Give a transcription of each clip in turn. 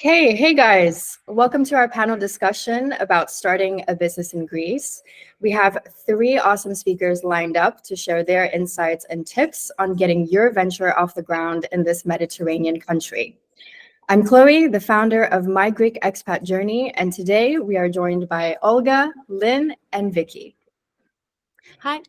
Hey guys, welcome to our panel discussion about starting a business in Greece. We have 3 awesome speakers lined up to share their insights and tips on getting your venture off the ground in this Mediterranean country. I'm Chloe, the founder of My Greek Expat Journey, and today we are joined by Olga, Lynn, and Vicky. Hi.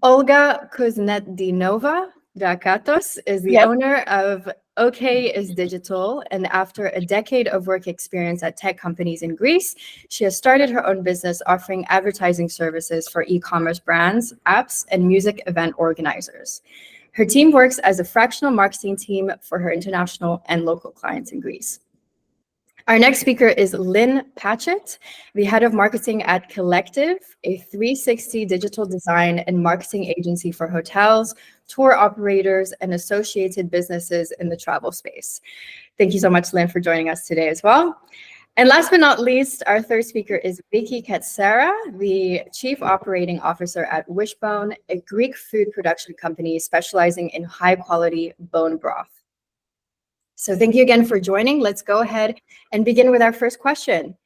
Olga Khusnetdinova Drakatos is the owner of OKisdigital, and after a decade of work experience at tech companies in Greece, she has started her own business offering advertising services for e-commerce brands, apps, and music event organizers. Her team works as a fractional marketing team for her international and local clients in Greece. Our next speaker is Lynn Patchett, the head of marketing at Kollective, a 360 digital design and marketing agency for hotels, tour operators, and associated businesses in the travel space. Thank you so much, Lynn, for joining us today as well. And last but not least, our third speaker is Vicky Katsara, the Chief Operating Officer at Wishbone, a Greek food production company specializing in high-quality bone broth. So thank you again for joining. Let's go ahead and begin with our first question.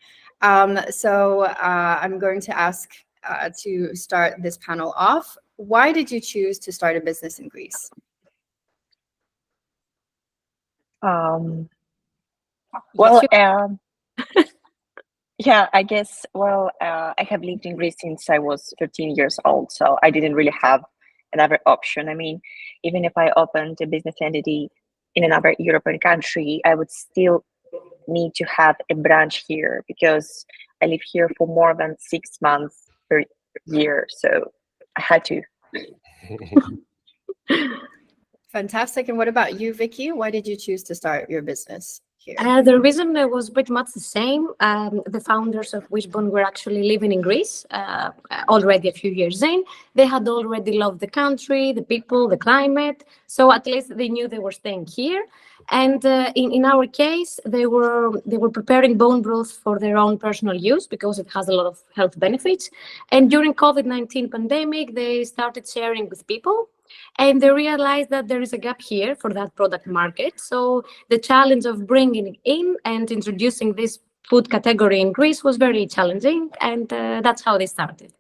I'm going to ask to start this panel off. Why did you choose to start a business in Greece? Yeah, I guess, I have lived in Greece since I was 13 years old, so I didn't really have another option. I mean, even if I opened a business entity in another European country, I would still need to have a branch here because I live here for more than 6 months per year, so I had to. Fantastic. And what about you, Vicky? Why did you choose to start your business here? The reason was pretty much the same. The founders of Wishbone were actually living in Greece already a few years in. They had already loved the country, the people, the climate. So at least they knew they were staying here. And in our case, they were preparing bone broth for their own personal use because it has a lot of health benefits. And during COVID-19 pandemic, they started sharing with people. And they realized that there is a gap here for that product market. So the challenge of bringing it in and introducing this food category in Greece was very challenging. And that's how they started.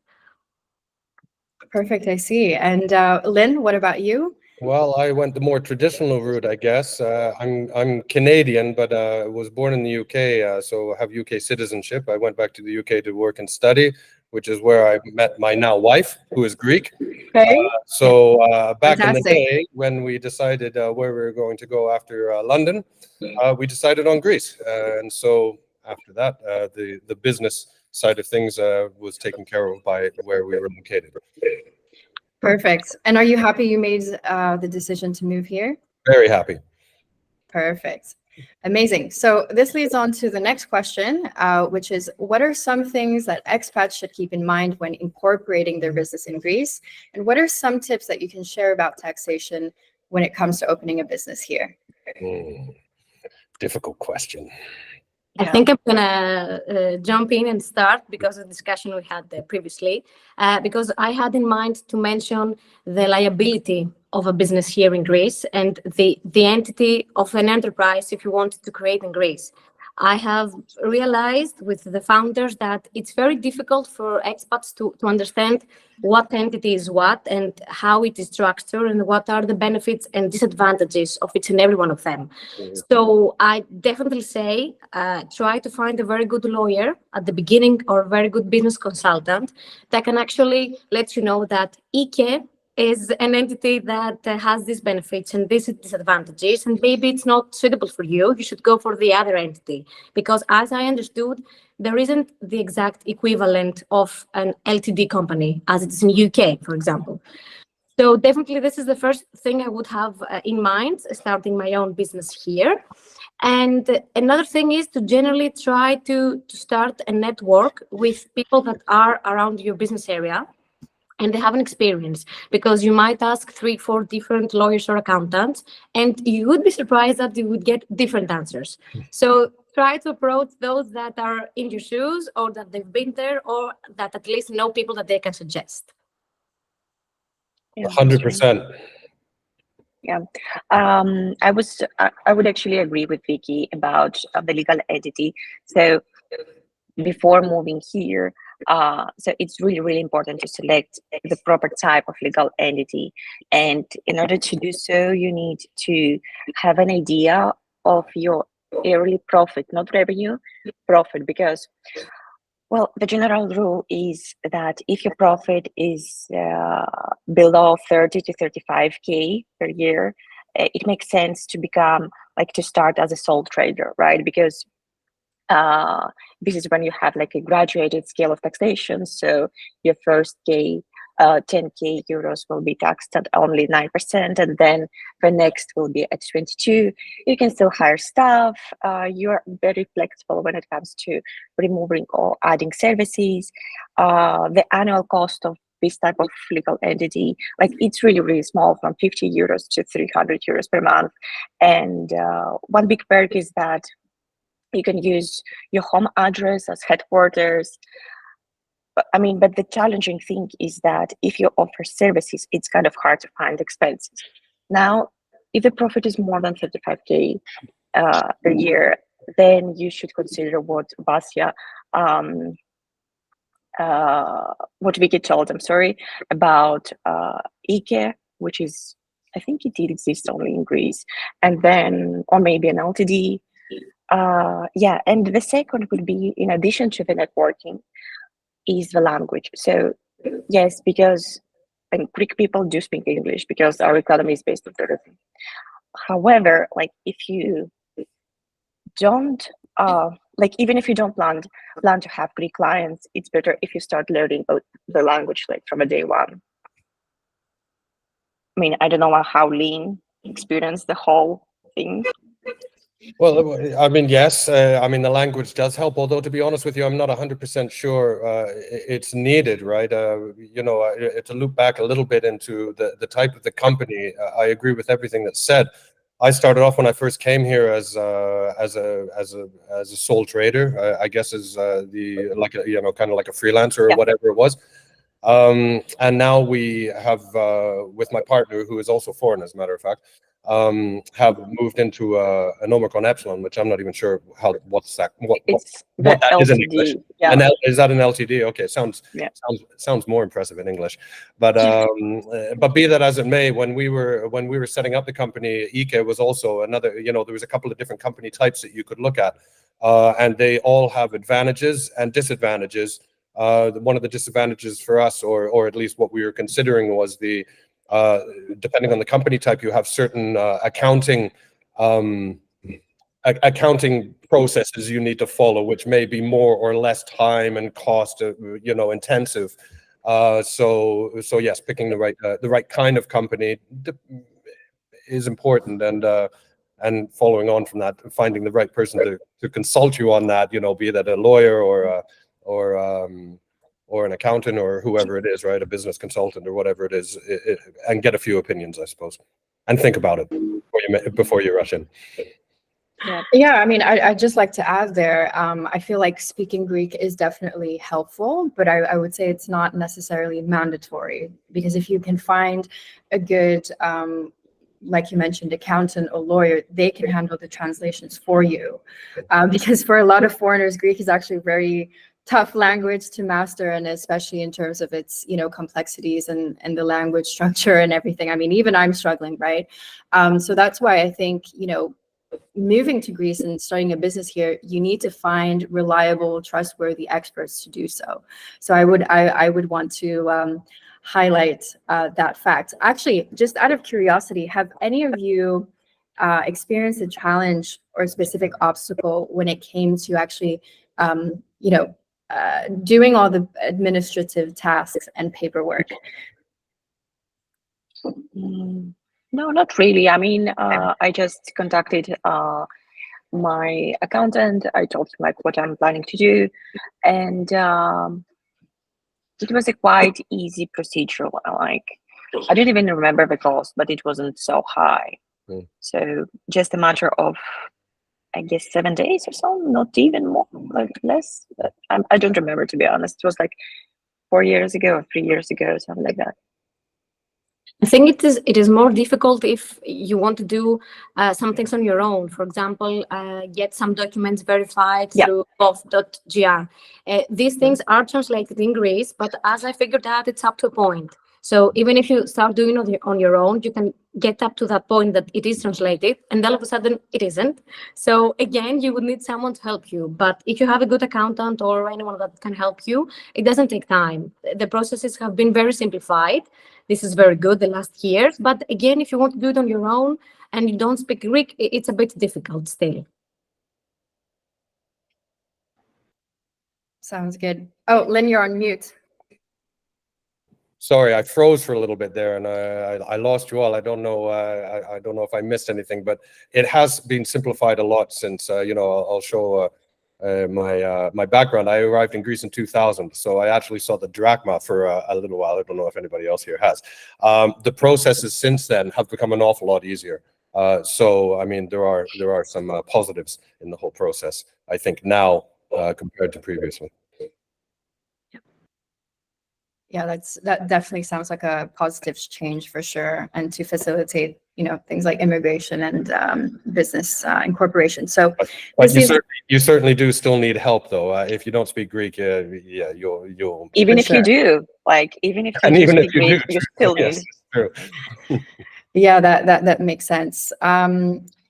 Perfect, I see. And Lynn, what about you? Well, I went the more traditional route, I guess. I'm Canadian, but was born in the UK, so I have UK citizenship. I went back to the UK to work and study, which is where I met my now wife, who is Greek. Okay. Back in the day, when we decided where we were going to go after London, we decided on Greece. And so after that, the business side of things was taken care of by where we were located. Perfect. And are you happy you made the decision to move here? Very happy. Perfect. Amazing. So this leads on to the next question, which is, what are some things that expats should keep in mind when incorporating their business in Greece? And what are some tips that you can share about taxation when it comes to opening a business here? Difficult question. I think I'm going to jump in and start because of the discussion we had previously, because I had in mind to mention the liability of a business here in Greece and the entity of an enterprise if you wanted to create in Greece. I have realized with the founders that it's very difficult for expats to understand what entity is what and how it is structured and what are the benefits and disadvantages of each and every one of them. So I definitely say try to find a very good lawyer at the beginning or a very good business consultant that can actually let you know that IKE is an entity that has these benefits and these disadvantages, and maybe it's not suitable for you. You should go for the other entity, because as I understood, there isn't the exact equivalent of an LTD company as it is in UK, for example. So definitely this is the first thing I would have in mind, starting my own business here. And another thing is to generally try to start a network with people that are around your business area and they have an experience, because you might ask 3-4 different lawyers or accountants, and you would be surprised that you would get different answers. So try to approach those that are in your shoes or that they've been there or that at least know people that they can suggest. 100%. Yeah, I would actually agree with Vicky about the legal entity. So before moving here, so it's really, really important to select the proper type of legal entity. And in order to do so, you need to have an idea of your yearly profit, not revenue, profit, because, well, the general rule is that if your profit is below 30 to 35K per year, it makes sense to become, like, to start as a sole trader, right? Because this is when you have like a graduated scale of taxation. So your first 10K euros will be taxed at only 9%, and then the next will be at 22. You can still hire staff. You are very flexible when it comes to removing or adding services. The annual cost of this type of legal entity, like, it's really, really small, from 50 euros to 300 euros per month. And one big perk is that you can use your home address as headquarters. But the challenging thing is that if you offer services, it's kind of hard to find expenses. Now, if the profit is more than 35K per year, then you should consider what Vasya, what Vicky told, about IKE, which is, I think it did exist only in Greece, and then, or maybe an LTD. And the second would be, in addition to the networking, is the language. So yes, because Greek people do speak English because our economy is based on tourism. However, like, if you don't even if you don't plan to have Greek clients, it's better if you start learning the language, like, from a day one. I don't know how Lynn experienced the whole thing. Well, yes, the language does help, although, to be honest with you, I'm not 100% sure it's needed, right? To loop back a little bit into the type of the company, I agree with everything that's said. I started off when I first came here as a sole trader, I guess, as kind of like a freelancer or whatever it was. And now we have, with my partner, who is also foreign, as a matter of fact, have moved into an Omicron Epsilon, which I'm not even sure what that is in English. Yeah. Is that an LTD? Okay, sounds more impressive in English. But be that as it may, when we were setting up the company, IKE was also another. There was a couple of different company types that you could look at, and they all have advantages and disadvantages. One of the disadvantages for us, or at least what we were considering, was the depending on the company type, you have certain accounting processes you need to follow, which may be more or less time and cost intensive. So yes, picking the right kind of company is important, and following on from that, finding the right person to consult you on that, be that a lawyer or an accountant or whoever it is, right? A business consultant or whatever it is, and get a few opinions, I suppose, and think about it before you rush in. Yeah, I'd just like to add there, I feel like speaking Greek is definitely helpful, but I would say it's not necessarily mandatory, because if you can find a good, like you mentioned, accountant or lawyer, they can handle the translations for you. Because for a lot of foreigners, Greek is actually very tough language to master, and especially in terms of its complexities and the language structure and everything. Even I'm struggling, right? So that's why I think moving to Greece and starting a business here, you need to find reliable, trustworthy experts to do so. So I would want to highlight that fact. Actually, just out of curiosity, have any of you experienced a challenge or a specific obstacle when it came to actually doing all the administrative tasks and paperwork? No, not really. I just contacted my accountant. I told him, like, what I'm planning to do, and it was a quite easy procedure. Like, I don't even remember the cost, but it wasn't so high. So just a matter of, I guess, 7 days or so, not even more, like less. But I don't remember, to be honest. It was like 4 years ago or 3 years ago, something like that. I think it is more difficult if you want to do some things on your own. For example, get some documents verified through gov.gr. These things are translated in Greece, but as I figured out, it's up to a point. So even if you start doing it on your own, you can get up to that point that it is translated, and all of a sudden it isn't. So again, you would need someone to help you. But if you have a good accountant or anyone that can help you, it doesn't take time. The processes have been very simplified. This is very good the last years. But again, if you want to do it on your own and you don't speak Greek, it's a bit difficult still. Sounds good. Oh, Lynn, you're on mute. Sorry, I froze for a little bit there, and I lost you all. I don't know. I don't know if I missed anything, but it has been simplified a lot since. You know, I'll show my background. I arrived in Greece in 2000, so I actually saw the drachma for a little while. I don't know if anybody else here has. The processes since then have become an awful lot easier. So I mean, there are some positives in the whole process, I think, now compared to previously. Yeah, that definitely sounds like a positive change for sure, and to facilitate, you know, things like immigration and business incorporation. So, but you certainly do still need help, though. If you don't speak Greek, yeah, you'll even if you do, like even if you do speak Greek, you still need. Yes, true. Yeah, that makes sense.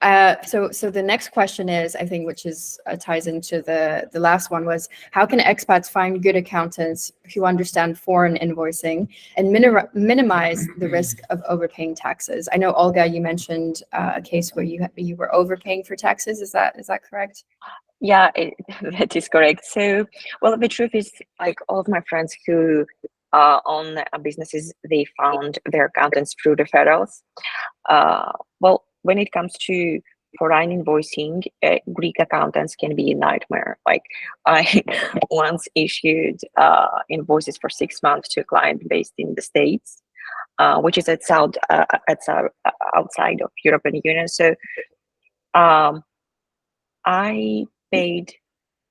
So the next question is, I think, which is ties into the last one, was how can expats find good accountants who understand foreign invoicing and minimize the risk of overpaying taxes? I know, Olga, you mentioned a case where you were overpaying for taxes. Is that correct? Yeah, that is correct. So, well, the truth is, like, all of my friends who own businesses, they found their accountants through referrals. Well, when it comes to foreign invoicing, Greek accountants can be a nightmare. Like, I once issued invoices for 6 months to a client based in the States, which is outside of European Union. So I paid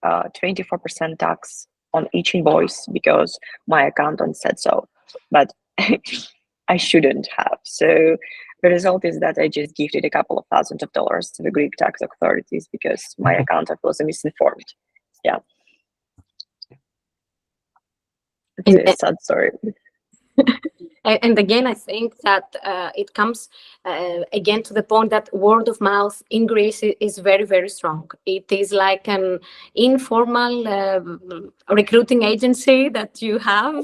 24% tax on each invoice because my accountant said so, but I shouldn't have. So the result is that I just gifted a couple of $1,000s to the Greek tax authorities because my accountant was misinformed. Yeah. It's a sad story. And again, I think that it comes again to the point that word of mouth in Greece is very, very strong. It is like an informal recruiting agency that you have,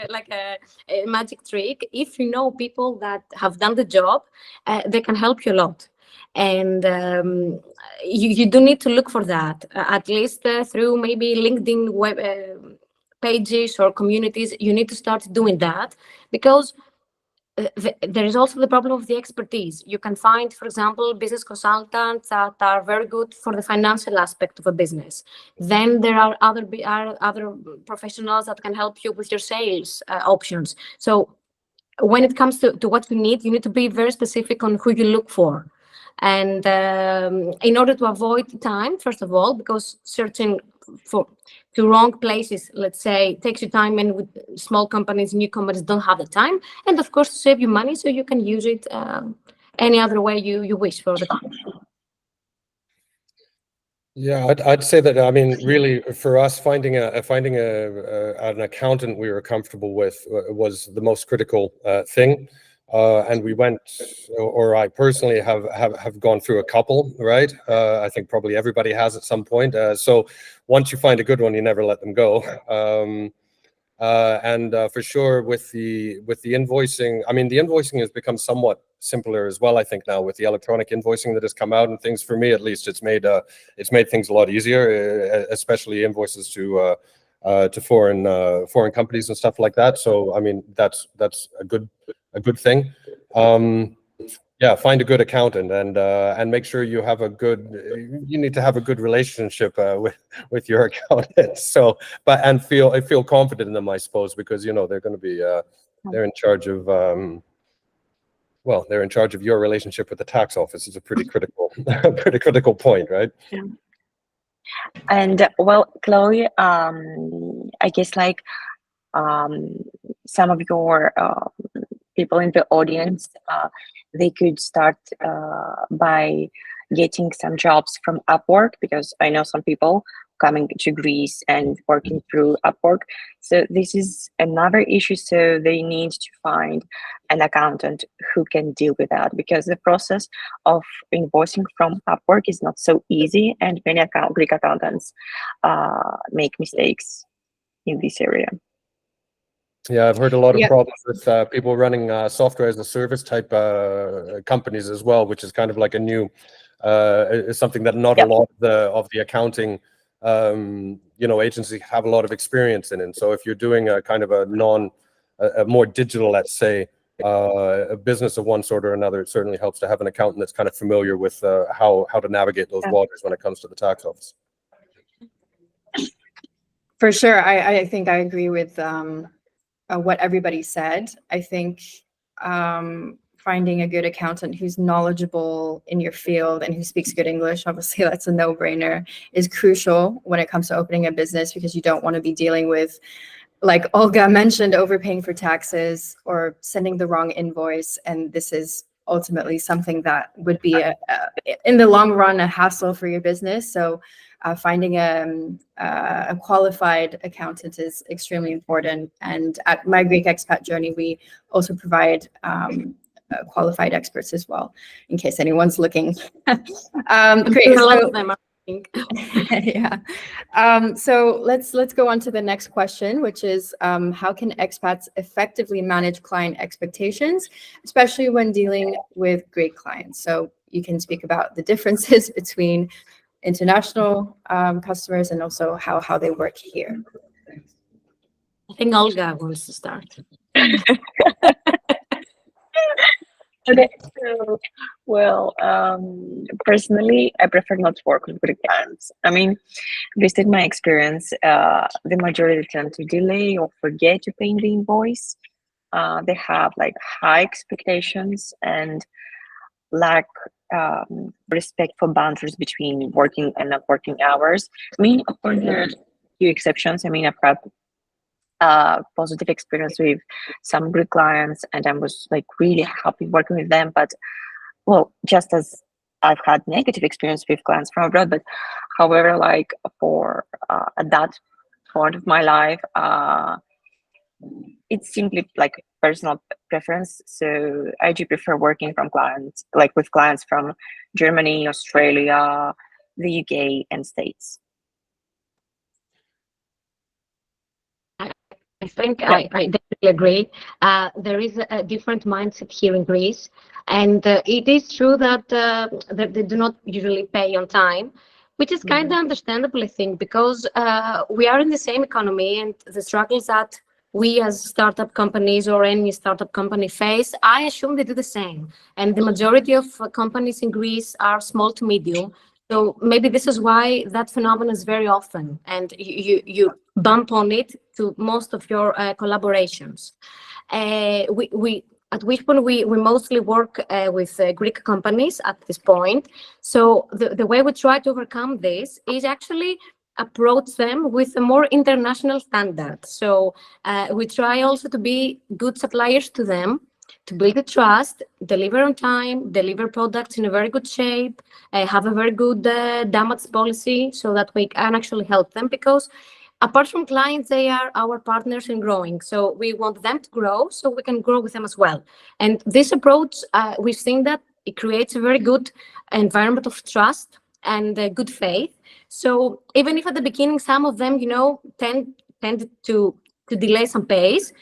like a magic trick. If you know people that have done the job, they can help you a lot. And you do need to look for that, at least through maybe LinkedIn web pages or communities. You need to start doing that, because there is also the problem of the expertise. You can find, for example, business consultants that are very good for the financial aspect of a business. Then there are other professionals that can help you with your sales options. So when it comes to what you need to be very specific on who you look for. And in order to avoid time, first of all, because searching to wrong places, let's say, takes you time, and with small companies, newcomers don't have the time. And of course, to save you money, so you can use it any other way you wish for the time. Yeah, I'd say that, I mean, really, for us, finding an accountant we were comfortable with was the most critical thing. And we went, or I personally have gone through a couple, right? I think probably everybody has at some point. So once you find a good one, you never let them go. And for sure, with the invoicing, I mean, the invoicing has become somewhat simpler as well, I think, now with the electronic invoicing that has come out and things. For me, at least, it's made things a lot easier, especially invoices to foreign companies and stuff like that. So I mean, that's a good thing. Yeah, find a good accountant and make sure you have you need to have a good relationship with your accountant. So, and feel confident in them, I suppose, because they're going to be they're in charge of they're in charge of your relationship with the tax office. It's a pretty critical point, right? Yeah. And well, Chloe, I guess like some of your people in the audience, they could start by getting some jobs from Upwork, because I know some people coming to Greece and working through Upwork. So this is another issue. So they need to find an accountant who can deal with that, because the process of invoicing from Upwork is not so easy, and many Greek accountants make mistakes in this area. Yeah, I've heard a lot of problems with people running software as a service type companies as well, which is kind of like a new something that not a lot of the accounting agencies have a lot of experience in. And so if you're doing a kind of a more digital, let's say, a business of one sort or another, it certainly helps to have an accountant that's kind of familiar with how to navigate those waters when it comes to the tax office. For sure. I think I agree with what everybody said. I think finding a good accountant who's knowledgeable in your field and who speaks good English, obviously that's a no-brainer, is crucial when it comes to opening a business, because you don't want to be dealing with, like Olga mentioned, overpaying for taxes or sending the wrong invoice. And this is ultimately something that would be in the long run a hassle for your business. So finding a qualified accountant is extremely important. And at My Greek Expat Journey, we also provide qualified experts as well, in case anyone's looking. Great. A lot of them, I think. Yeah. So let's go on to the next question, which is how can expats effectively manage client expectations, especially when dealing with Greek clients? So you can speak about the differences between international customers and also how they work here. I think Olga wants to start. Okay, so, well, personally, I prefer not to work with Greek clients. I mean, based on my experience, the majority tend to delay or forget to pay the invoice. They have like high expectations and lack respect for boundaries between working and not working hours. I mean, of course, there are a few exceptions. I mean, I've had positive experience with some Greek clients, and I was like really happy working with them. But well, just as I've had negative experience with clients from abroad, but however, like for at that point of my life, it's simply like personal preference. So I do prefer working from clients, like with clients from Germany, Australia, the UK, and States. I think I definitely agree. There is a different mindset here in Greece, and it is true that they do not usually pay on time, which is kind of understandable, I think, because we are in the same economy, and the struggles that we as startup companies or any startup company face, I assume they do the same. And the majority of companies in Greece are small to medium. So maybe this is why that phenomenon is very often, and you bump on it to most of your collaborations. We at Wishbone, we mostly work with Greek companies at this point. So the way we try to overcome this is actually approach them with a more international standard. So we try also to be good suppliers to them, to build the trust, deliver on time, deliver products in a very good shape, have a very good damage policy so that we can actually help them, because apart from clients, they are our partners in growing. So we want them to grow so we can grow with them as well. And this approach, we've seen that it creates a very good environment of trust and good faith. So even if at the beginning, some of them, tend to delay some pace,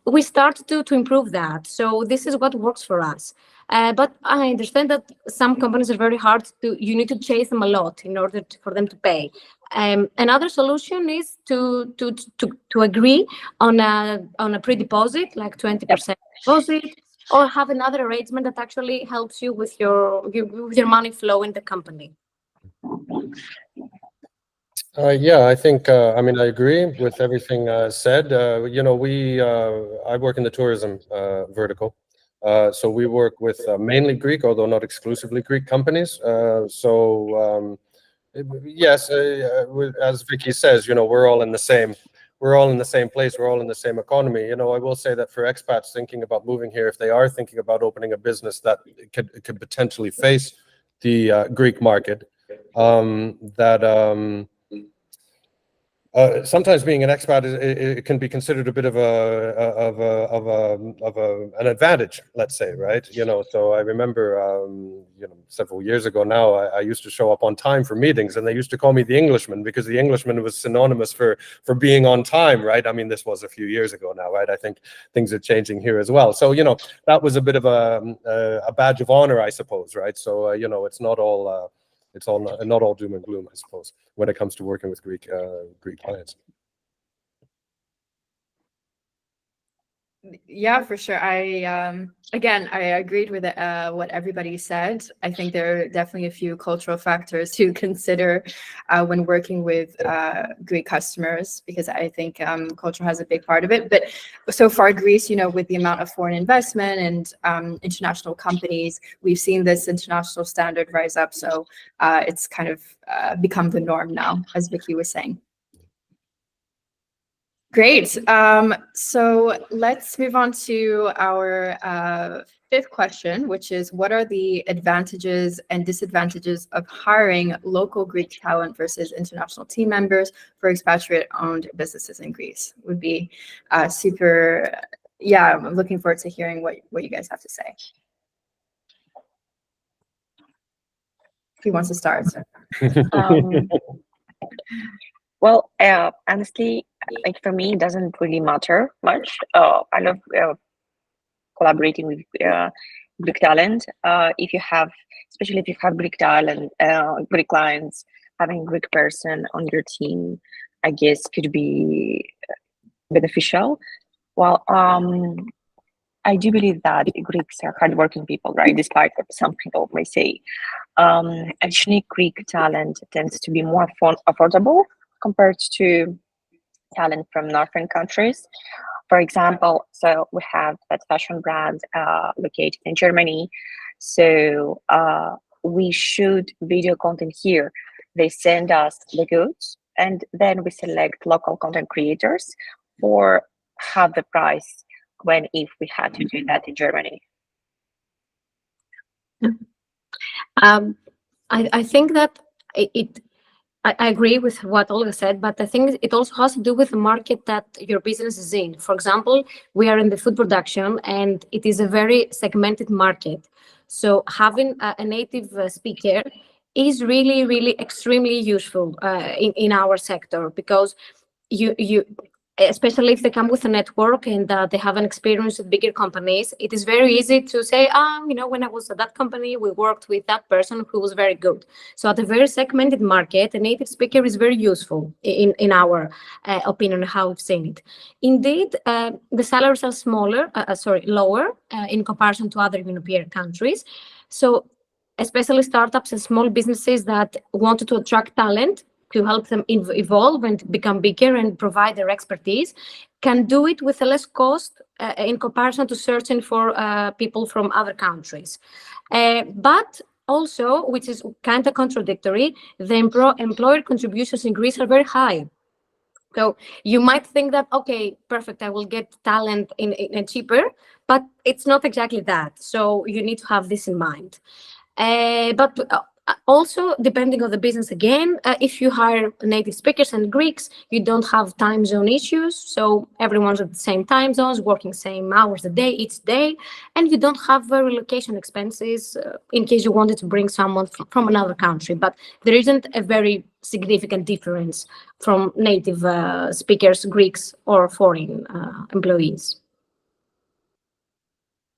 we start to improve that. So this is what works for us. But I understand that some companies are very hard you need to chase them a lot in order for them to pay. Another solution is to agree on a pre-deposit, like 20% deposit, or have another arrangement that actually helps you with your money flow in the company. Yeah, I think, I agree with everything said. I work in the tourism vertical. So we work with mainly Greek, although not exclusively Greek companies. Yes, as Vicky says, we're all in the we're all in the same place, we're all in the same economy. You know, I will say that for expats thinking about moving here, if they are thinking about opening a business that could potentially face the Greek market, sometimes being an expat it can be considered a bit of an advantage, let's say, right? You know, so I remember you know, several years ago now, I used to show up on time for meetings, and they used to call me the Englishman, because the Englishman was synonymous for being on time, right? I mean, this was a few years ago now, right? I think things are changing here as well. So, you know, that was a bit of a badge of honor, I suppose, right? So you know, it's not all doom and gloom, I suppose, when it comes to working with Greek clients. Yeah, for sure. Again, I agreed with what everybody said. I think there are definitely a few cultural factors to consider when working with Greek customers, because I think culture has a big part of it. But so far, Greece, you know, with the amount of foreign investment and international companies, we've seen this international standard rise up. So it's kind of become the norm now, as Vicky was saying. Great. So let's move on to our fifth question, which is, what are the advantages and disadvantages of hiring local Greek talent versus international team members for expatriate-owned businesses in Greece? Would be super, yeah, I'm looking forward to hearing what you guys have to say. Who wants to start? Well, honestly, like for me, it doesn't really matter much. I love collaborating with Greek talent. Especially if you have Greek talent, Greek clients, having a Greek person on your team, I guess could be beneficial. Well, I do believe that Greeks are hardworking people, right? Despite what some people may say. Additionally, Greek talent tends to be more affordable compared to talent from northern countries. For example, so we have that fashion brand located in Germany. So we shoot video content here. They send us the goods, and then we select local content creators for half the price if we had to do that in Germany. I think that I agree with what Olga said, but I think it also has to do with the market that your business is in. For example, we are in the food production, and it is a very segmented market. So having a native speaker is really, really extremely useful in our sector, because you especially if they come with a network and they have an experience with bigger companies, it is very easy to say, you know, when I was at that company, we worked with that person who was very good. So at a very segmented market, a native speaker is very useful in our opinion, how we've seen it. Indeed, the salaries are lower in comparison to other European countries. So especially startups and small businesses that wanted to attract talent to help them evolve and become bigger and provide their expertise, can do it with a less cost in comparison to searching for people from other countries. But also, which is kind of contradictory, the employer contributions in Greece are very high. So you might think that, okay, perfect, I will get talent in cheaper, but it's not exactly that. So you need to have this in mind. But also, depending on the business again, if you hire native speakers and Greeks, you don't have time zone issues. So everyone's at the same time zones, working same hours a day, each day. And you don't have relocation expenses in case you wanted to bring someone from another country. But there isn't a very significant difference from native speakers, Greeks, or foreign employees.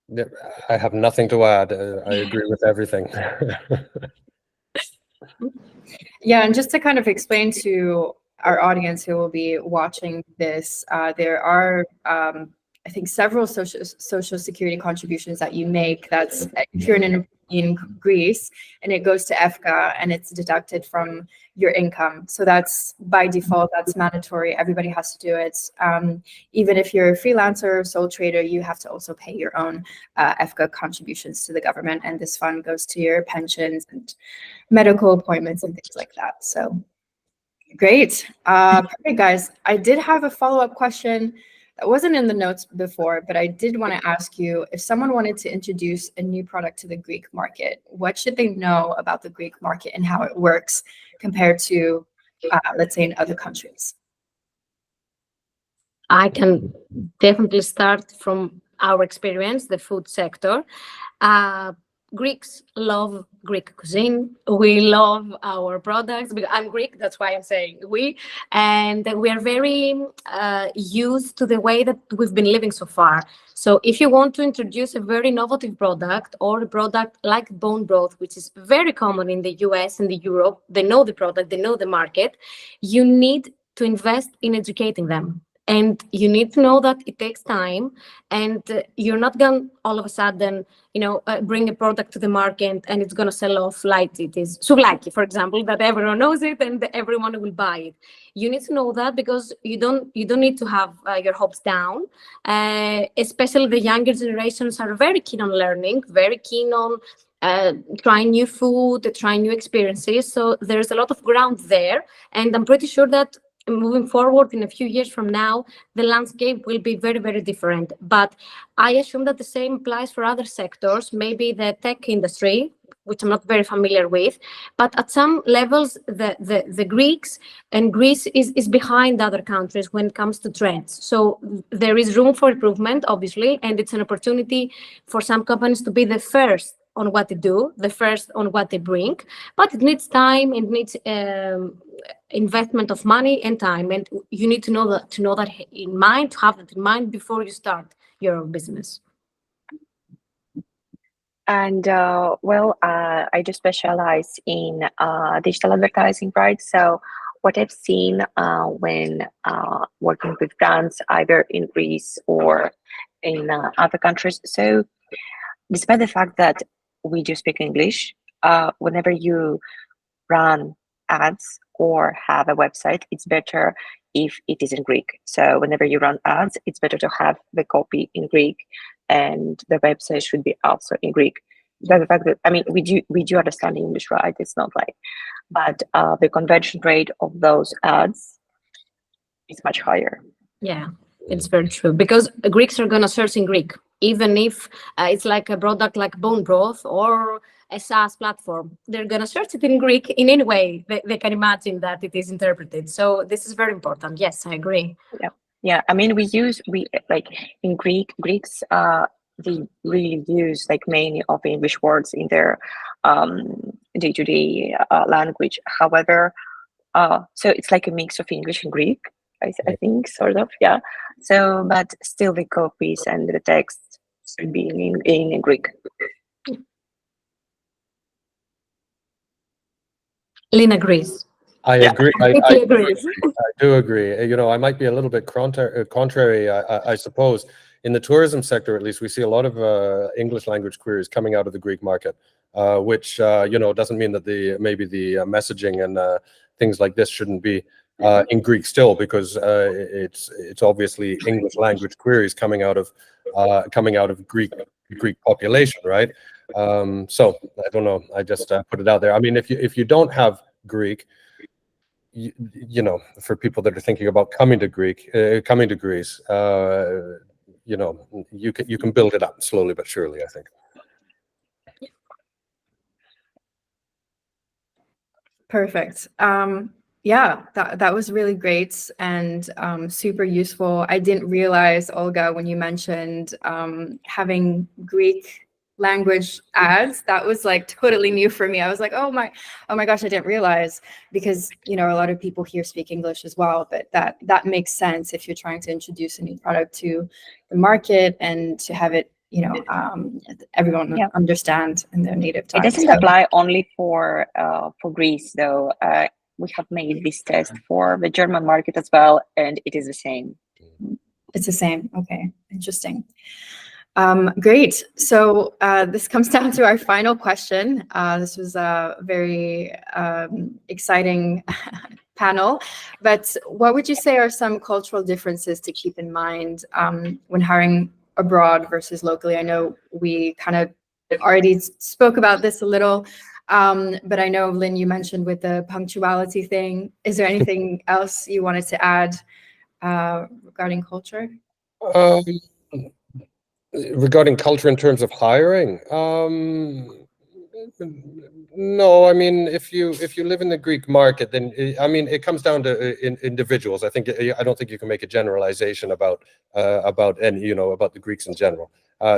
Yeah, I have nothing to add. I agree with everything. Yeah, and just to kind of explain to our audience who will be watching this, there are, I think, several social security contributions that you make. That's if you're in Greece, and it goes to EFKA, and it's deducted from your income. So that's by default, that's mandatory. Everybody has to do it. Even if you're a freelancer or sole trader, you have to also pay your own EFKA contributions to the government, and this fund goes to your pensions and medical appointments and things like that. So Great. Perfect, guys. I did have a follow-up question that wasn't in the notes before, but I did want to ask you, if someone wanted to introduce a new product to the Greek market, what should they know about the Greek market and how it works compared to, let's say, in other countries? I can definitely start from our experience, the food sector. Greeks love Greek cuisine. We love our products. I'm Greek, that's why I'm saying we. And we are very used to the way that we've been living so far. So if you want to introduce a very innovative product or a product like bone broth, which is very common in the US and the Europe, they know the product, they know the market, you need to invest in educating them. And you need to know that it takes time, and you're not going to all of a sudden, bring a product to the market and it's going to sell off like it is souvlaki, for example, that everyone knows it and everyone will buy it. You need to know that because you don't need to have your hopes down. Especially the younger generations are very keen on learning, very keen on trying new food, trying new experiences. So there's a lot of ground there, and I'm pretty sure that moving forward in a few years from now, the landscape will be very, very different. But I assume that the same applies for other sectors, maybe the tech industry, which I'm not very familiar with. But at some levels, the Greeks and Greece is behind other countries when it comes to trends. So there is room for improvement, obviously, and it's an opportunity for some companies to be the first on what they do, the first on what they bring. But it needs time, it needs investment of money and time, and you need to know that in mind, to have that in mind before you start your business. And I do specialize in digital advertising, right? So what I've seen when working with brands, either in Greece or in other countries, so despite the fact that we do speak English, whenever you run ads or have a website, it's better if it is in Greek. So whenever you run ads, it's better to have the copy in Greek, and the website should be also in Greek. Despite the fact that, I mean, we do understand English, right? It's not like, but the conversion rate of those ads is much higher. Yeah, it's very true, because Greeks are going to search in Greek, even if it's like a product like bone broth or a SaaS platform. They're going to search it in Greek in any way they can imagine that it is interpreted. So this is very important. Yes, I agree. Yeah. I mean, we like in Greeks, they really use like many of the English words in their day-to-day language. However, so it's like a mix of English and Greek, I think, sort of, yeah. So, but still the copies and the text should be in Greek. Lynn agrees. I agree. I do agree. I might be a little bit contrary, I suppose. In the tourism sector, at least, we see a lot of English language queries coming out of the Greek market, which doesn't mean that maybe the messaging and things like this shouldn't be in Greek still, because it's obviously English language queries coming out of Greek population, right? So I don't know. I just put it out there. I mean, if you don't have Greek, for people that are thinking about coming to Greece, you can build it up slowly but surely, I think. Perfect. Yeah, that was really great and super useful. I didn't realize, Olga, when you mentioned having Greek language ads, that was like totally new for me. I was like, oh my gosh, I didn't realize, because a lot of people here speak English as well, but that makes sense if you're trying to introduce a new product to the market and to have it everyone understand in their native tongue. It doesn't apply only for Greece, though. We have made this test for the German market as well, and it is the same. It's the same. Okay, interesting. Great. So this comes down to our final question. This was a very exciting panel, but what would you say are some cultural differences to keep in mind when hiring abroad versus locally? I know we kind of already spoke about this a little, But I know, Lynn, you mentioned with the punctuality thing. Is there anything else you wanted to add regarding culture? Regarding culture in terms of hiring, no. I mean, if you live in the Greek market, then I mean, it comes down to individuals. I don't think you can make a generalization about any, about the Greeks in general.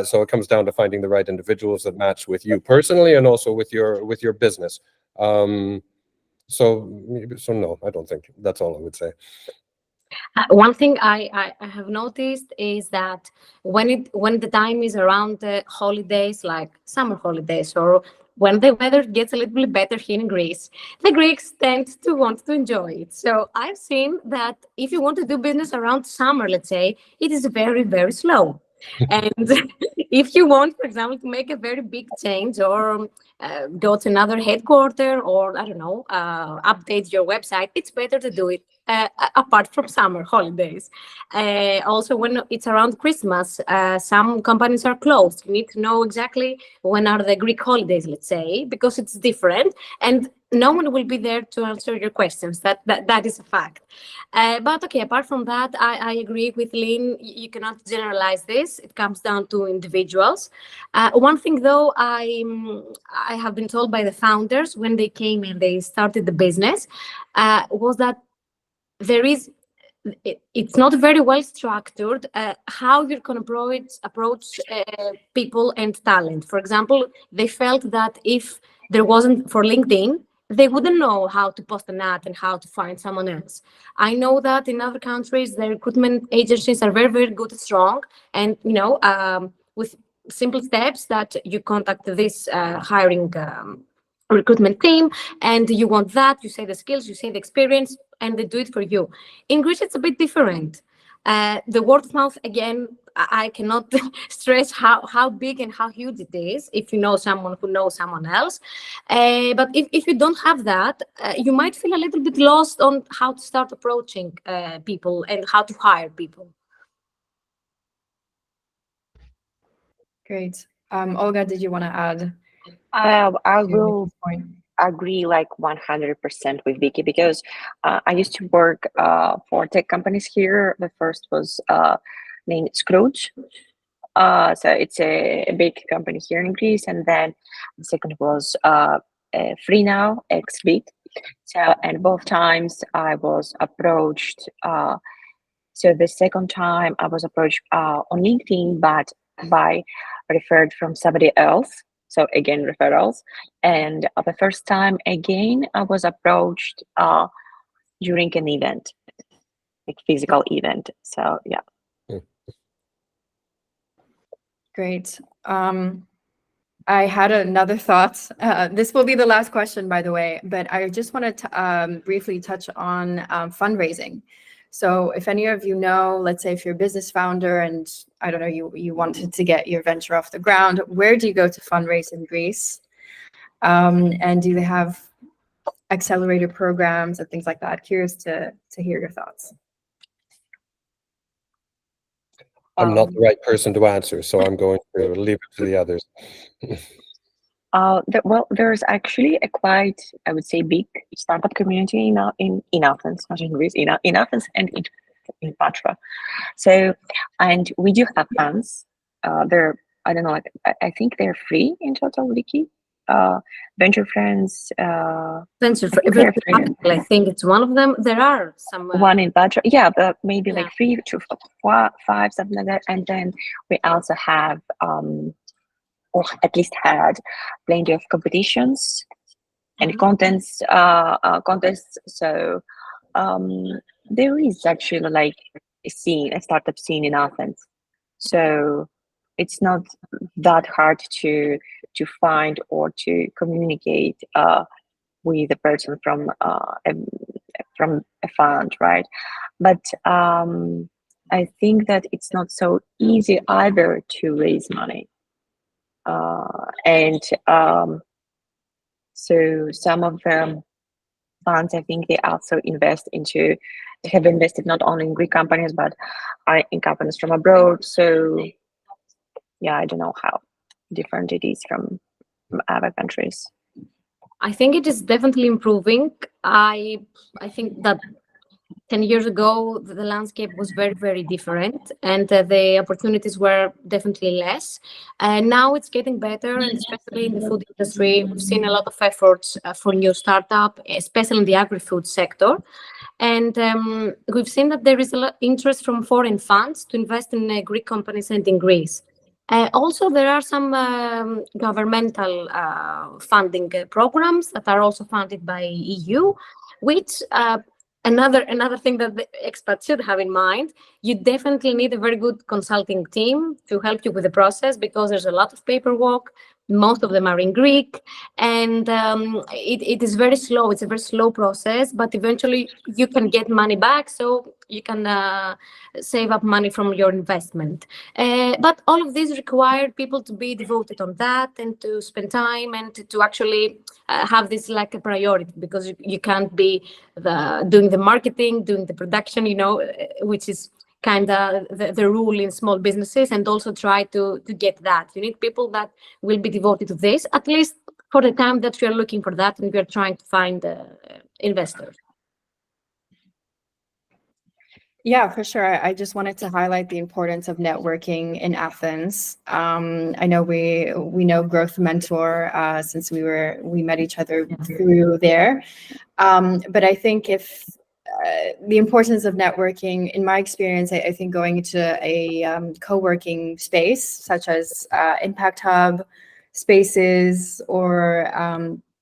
So it comes down to finding the right individuals that match with you personally and also with your business. So no, I don't think. That's all I would say. One thing I have noticed is that when the time is around the holidays, like summer holidays, or when the weather gets a little bit better here in Greece, the Greeks tend to want to enjoy it. So I've seen that if you want to do business around summer, let's say, it is very, very slow. And if you want, for example, to make a very big change or go to another headquarter or, I don't know, update your website, it's better to do it apart from summer holidays. Also, when it's around Christmas, some companies are closed. You need to know exactly when are the Greek holidays, let's say, because it's different. And no one will be there to answer your questions. That is a fact. But okay, apart from that, I agree with Lynn. You cannot generalize this. It comes down to individuals. One thing, though, I have been told by the founders when they came and they started the business was that it's not very well structured how you're going to approach people and talent. For example, they felt that if there wasn't for LinkedIn, they wouldn't know how to post an ad and how to find someone else. I know that in other countries, the recruitment agencies are very, very good and strong. And, with simple steps that you contact this hiring recruitment team, and you want that, you say the skills, you say the experience, and they do it for you. In Greece, it's a bit different. The word of mouth, again, I cannot stress how big and how huge it is if you know someone who knows someone else. But if you don't have that, you might feel a little bit lost on how to start approaching people and how to hire people. Great. Olga, did you want to add? I will agree like 100% with Vicky, because I used to work for tech companies here. The first was named Scrooge. So it's a big company here in Greece. And then the second was Free Now, XBit. So, and both times I was approached. So the second time I was approached on LinkedIn, but referred from somebody else. So again, referrals. And the first time again, I was approached during an event, like physical event. So yeah. Great. I had another thought. This will be the last question, by the way, but I just wanted to briefly touch on fundraising. So if any of you know, let's say if you're a business founder and I don't know, you wanted to get your venture off the ground, where do you go to fundraise in Greece? And do they have accelerator programs and things like that? Curious to hear your thoughts. I'm not the right person to answer, so I'm going to leave it to the others. Well, there's actually a quite, I would say, big startup community in Athens, not in Greece, in Athens and in Patra. So, and we do have funds. They're, I don't know, like, I think they're free in total, Vicky. Venture Friends. Venture Friends. I think it's one of them. There are some. One in Patra, yeah, but maybe like 3 to 5, something like that. And then we also have, or at least had, plenty of competitions and contests. So there is actually like a startup scene in Athens. So it's not that hard to find or to communicate with a person from a fund, right? But I think that it's not so easy either to raise money. So some of the funds, I think they also they have invested not only in Greek companies, but in companies from abroad. So yeah, I don't know how different it is from other countries. I think it is definitely improving. I think that 10 years ago, the landscape was very, very different, and the opportunities were definitely less. And now it's getting better, and especially in the food industry, we've seen a lot of efforts for new startup, especially in the agri-food sector. And we've seen that there is a lot of interest from foreign funds to invest in Greek companies and in Greece. Also, there are some governmental funding programs that are also funded by EU, which another thing that the expats should have in mind, you definitely need a very good consulting team to help you with the process, because there's a lot of paperwork. Most of them are in Greek, and it is very slow. It's a very slow process, but eventually you can get money back, so you can save up money from your investment. But all of these require people to be devoted on that and to spend time and to actually have this like a priority, because you can't be doing the marketing, doing the production, which is kind of the rule in small businesses, and also try to get that. You need people that will be devoted to this, at least for the time that you're looking for that and you're trying to find investors. Yeah, for sure. I just wanted to highlight the importance of networking in Athens. I know we know Growth Mentor since we met each other through there. But I think if the importance of networking, in my experience, I think going into a co-working space such as Impact Hub spaces or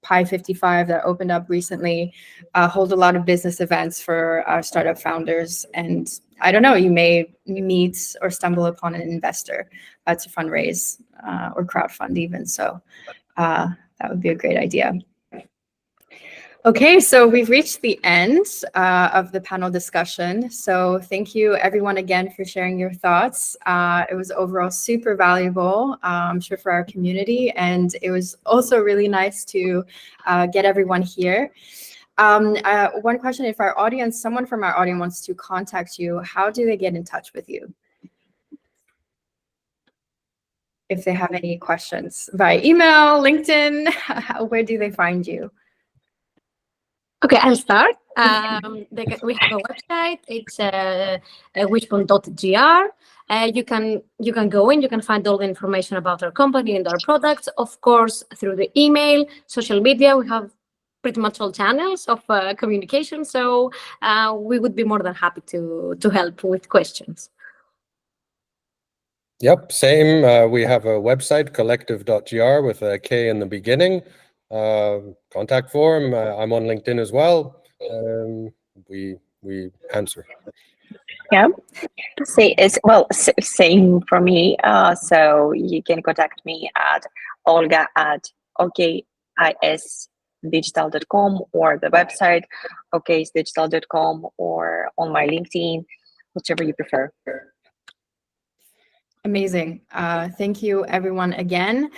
Pi 55 that opened up recently, hold a lot of business events for startup founders. And I don't know, you may meet or stumble upon an investor to fundraise or crowdfund even. So that would be a great idea. Okay, so we've reached the end of the panel discussion. So thank you everyone again for sharing your thoughts. It was overall super valuable, I'm sure, for our community. And it was also really nice to get everyone here. One question, if someone from our audience wants to contact you, how do they get in touch with you? If they have any questions, via email, LinkedIn, where do they find you? Okay, I'll start. We have a website. It's wishbone.gr. You can go in. You can find all the information about our company and our products. Of course, through the email, social media, we have pretty much all channels of communication. So we would be more than happy to help with questions. Yep, same. We have a website, collective.gr, with a K in the beginning. Contact form. I'm on LinkedIn as well. We answer. Yeah, same for me. So you can contact me at Olga at OKisdigital.com, or the website OKisdigital.com, or on my LinkedIn, whichever you prefer. Amazing. Thank you, everyone, again.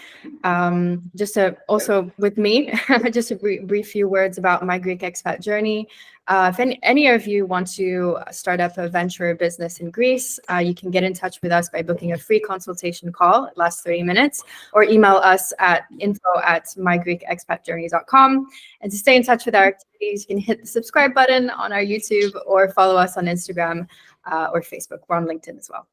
Also with me, just a brief few words about my Greek expat journey. If any of you want to start up a venture business in Greece, you can get in touch with us by booking a free consultation call. It lasts 30 minutes, or email us at info@mygreekexpatjourney.com. And to stay in touch with our activities, you can hit the subscribe button on our YouTube or follow us on Instagram or Facebook. We're on LinkedIn as well.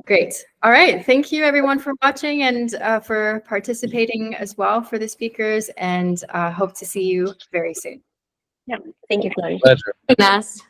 Great. All right. Thank you, everyone, for watching and for participating as well, for the speakers, and hope to see you very soon. Yeah. Thank you, Chloe. Pleasure. Nice.